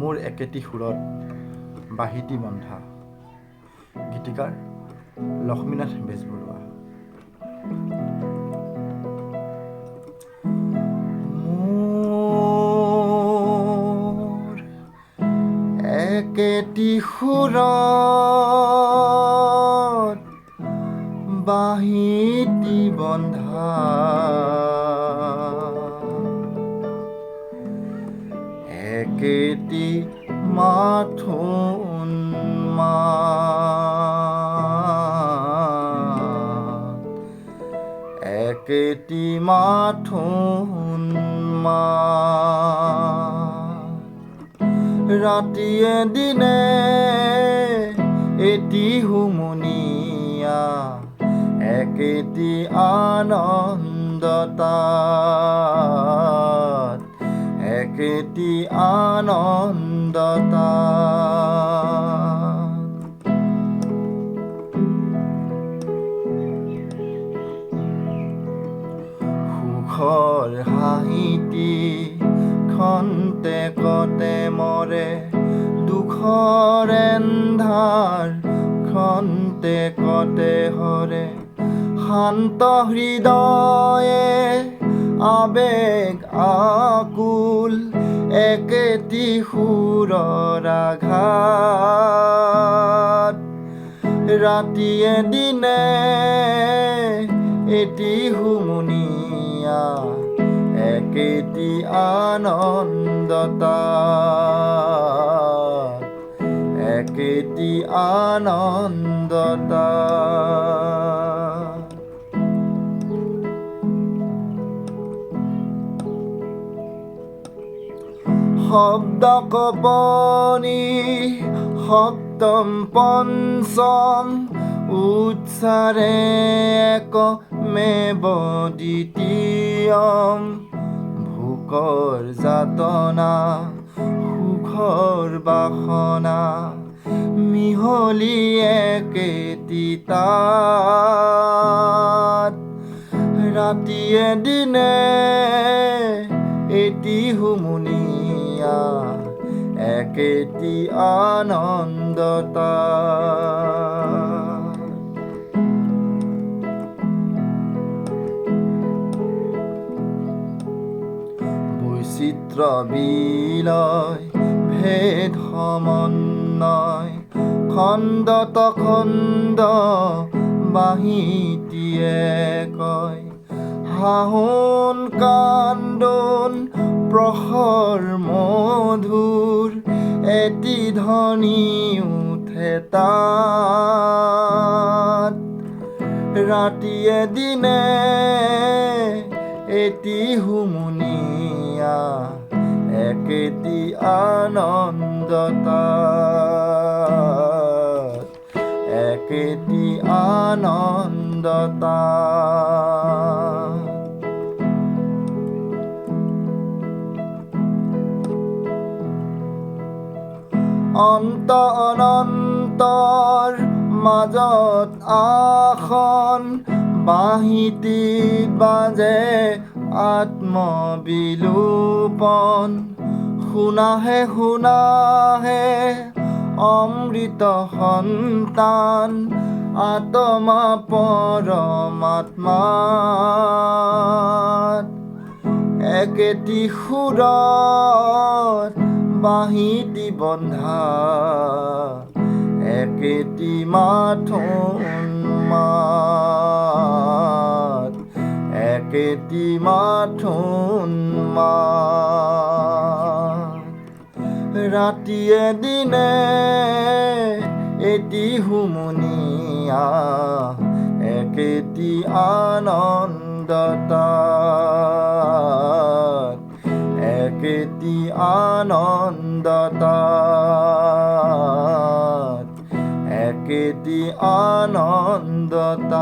মোৰ একেটি সুৰত বাঁহীটি বন্ধা। গীতিকাৰ লক্ষ্মীনাথ বেজবৰুৱা। মোৰ একেটি সুৰত বাঁহীটি বন্ধা, একেটি মাথোন মাত, একেটি মাথোন মাত। ৰাতিয়ে দিনে এটি হুমুনিয়া, একেটি আনন্দতাত, একেটি আনন্দতাত। সুখৰ হাঁহিটি খন্তেকতে মৰে, দুখৰ এন্ধাৰ খন্তেকতে হৰে। শান্ত হৃদয়ে আবেগ আকুল, একেটি সুৰৰ আঘাত। ৰাতিয়ে দিনে এটি হুমুনিয়া, একেটি আনন্দতাত, একেটি আনন্দতাত। শব্দ কপনি সপ্তম পঞ্চম, উচ্চাৰে একমেৱ দ্বিতীয়ম। ভোকৰ যাতনা সুখৰ বাসনা, মিহলি একেটি তাত। ৰাতিয়ে দিনে এটি হুমুনিয়া, একেটি আনন্দতাত। বৈচিত্ৰ্য বিলয় ভেদ সমন্বয়, খণ্ডত খণ্ড বাঁহীটিয়ে কয়। হাহোন কান্দোন প্ৰহৰ মধুৰ, এটি ধ্বনি উঠে তাত। ৰাতিয়ে দিনে এটি হুমুনিয়া, একেটি আনন্দতাত, একেটি আনন্দতাত। অন্ত অনন্তৰ মাজত আসন, বাঁহীটিত বাজে আত্মবিলোপন। শুনাহে শুনাহে অমৃত সন্তান, আত্মা পৰমাত্মাত। একেটি সুৰত বাঁহীটি বন্ধা, একেটি মাথোন মাত, একেটি মাথোন মাত। ৰাতিয়ে দিনে এটি হুমুনিয়া, একেটি আনন্দতাত, একেটি আনন্দতাত, একেটি আনন্দতাত।